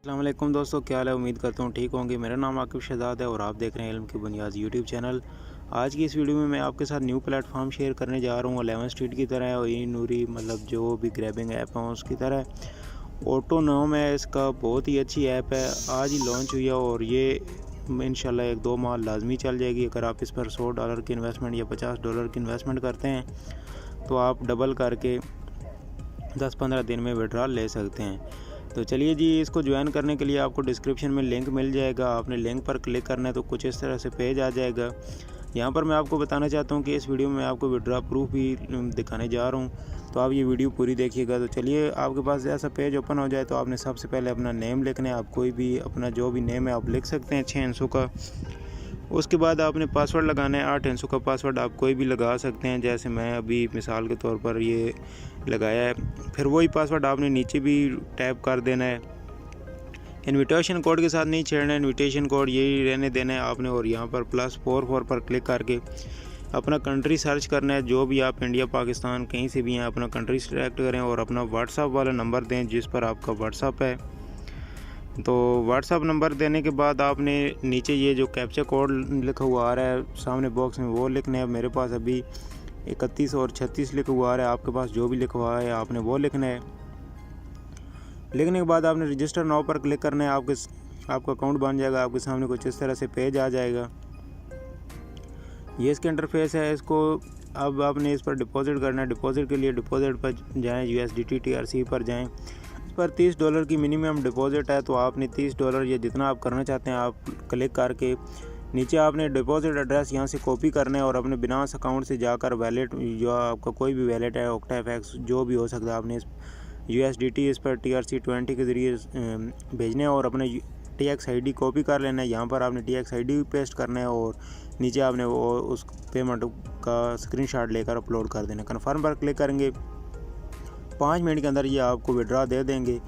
अस्सलाम वालेकुम दोस्तों, क्या हाल है। उम्मीद करता हूँ ठीक होंगे। मेरा नाम आकिब शहजाद है और आप देख रहे हैं इल्म की बुनियाद यूट्यूब चैनल। आज की इस वीडियो में मैं आपके साथ न्यू प्लेटफॉर्म शेयर करने जा रहा हूँ। 11 स्ट्रीट की तरह और ई नूरी मतलब जो भी ग्रैबिंग ऐप है उसकी तरह ऑटो नोम है। इसका बहुत ही अच्छी ऐप है, आज ही लॉन्च हुई है और ये इंशाल्लाह 1-2 माह लाजमी चल जाएगी। अगर आप इस पर $100 की इन्वेस्टमेंट या $50 की इन्वेस्टमेंट करते हैं तो आप डबल करके 10-15 दिन में विड्रॉल ले सकते हैं। तो चलिए जी, इसको ज्वाइन करने के लिए आपको डिस्क्रिप्शन में लिंक मिल जाएगा। आपने लिंक पर क्लिक करना है तो कुछ इस तरह से पेज आ जाएगा। यहाँ पर मैं आपको बताना चाहता हूँ कि इस वीडियो में आपको विड्रॉ प्रूफ भी दिखाने जा रहा हूँ, तो आप ये वीडियो पूरी देखिएगा। तो चलिए, आपके पास ऐसा पेज ओपन हो जाए तो आपने सबसे पहले अपना नेम लिखना है। आप कोई भी अपना जो भी नेम है आप लिख सकते हैं 6 अंशों का। उसके बाद आपने पासवर्ड लगाना है 8 अंशों का पासवर्ड आप कोई भी लगा सकते हैं, जैसे मैं अभी मिसाल के तौर पर ये लगाया है। फिर वही पासवर्ड आपने नीचे भी टैप कर देना है। इनविटेशन कोड के साथ नहीं छेड़ना है, इनविटेशन कोड यही रहने देना है आपने। और यहाँ पर +44 पर क्लिक करके अपना कंट्री सर्च करना है। जो भी आप इंडिया पाकिस्तान कहीं से भी हैं अपना कंट्री सेलेक्ट करें और अपना व्हाट्सअप वाला नंबर दें जिस पर आपका व्हाट्सअप है। तो व्हाट्सअप नंबर देने के बाद आपने नीचे ये जो कैप्चा कोड लिखा हुआ आ रहा है सामने बॉक्स में वो लिखना है। मेरे पास अभी 31 और 36 लिखा हुआ आ रहा है, आपके पास जो भी लिखा हुआ है आपने वो लिखना है। लिखने के बाद आपने रजिस्टर नाउ पर क्लिक करना है। आपका अकाउंट बन जाएगा। आपके सामने कुछ इस तरह से पेज आ जाएगा। ये इसका इंटरफेस है। इसको अब आपने इस पर डिपॉजिट करना है। डिपॉजिट के लिए डिपॉजिट पर जाएँ, USDT TRC पर जाएँ। इस पर $30 की मिनिमम डिपॉजिट है, तो आपने $30 या जितना आप करना चाहते हैं आप क्लिक करके नीचे आपने डिपॉजिट एड्रेस यहाँ से कॉपी करना है और अपने बिनास अकाउंट से जाकर वैलेट, जो आपका कोई भी वैलेट है OctaFX जो भी हो सकता है, आपने USDT इस पर TRC20 के ज़रिए भेजने हैं और अपने TX ID कॉपी कर लेना है। यहाँ पर आपने TX ID पेस्ट करना है और नीचे आपने वो उस पेमेंट का स्क्रीनशॉट लेकर अपलोड कर देना। कन्फर्म पर क्लिक करेंगे, 5 मिनट के अंदर ये आपको विड्रॉ दे देंगे,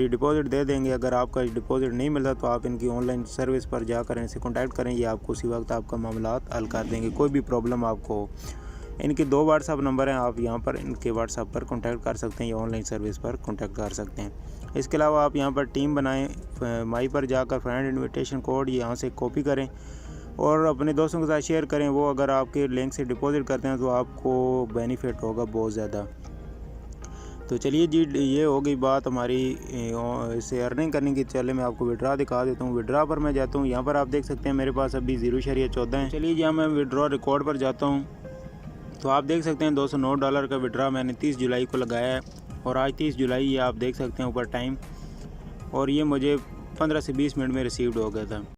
डिपॉजिट दे देंगे। अगर आपका डिपॉजिट नहीं मिलता तो आप इनकी ऑनलाइन सर्विस पर जाकर इनसे कॉन्टैक्ट करें, ये आपको उसी वक्त आपका मामला हल कर देंगे। कोई भी प्रॉब्लम आपको हो, इनके 2 व्हाट्सअप नंबर हैं, आप यहाँ पर इनके व्हाट्सअप पर कॉन्टैक्ट कर सकते हैं या ऑनलाइन सर्विस पर कॉन्टैक्ट कर सकते हैं। इसके अलावा आप यहाँ पर टीम बनाएं, माई पर जाकर फ्रेंड इन्विटेशन कोड यहाँ से कॉपी करें और अपने दोस्तों के साथ शेयर करें। वो अगर आपके लिंक से डिपॉजिट करते हैं तो आपको बेनिफिट होगा बहुत ज़्यादा। तो चलिए जी, ये हो गई बात हमारी इससे अर्निंग करने की। चले मैं आपको विड्रॉ दिखा देता हूँ। विड्रॉ पर मैं जाता हूँ, यहाँ पर आप देख सकते हैं मेरे पास अभी 0.14 है। चलिए जी, मैं विड्रॉ रिकॉर्ड पर जाता हूँ तो आप देख सकते हैं $209 का विड्रॉ मैंने 30 जुलाई को लगाया है और आज 30 जुलाई ये आप देख सकते हैं ऊपर टाइम, और ये मुझे 15 से 20 मिनट में रिसीव्ड हो गया था।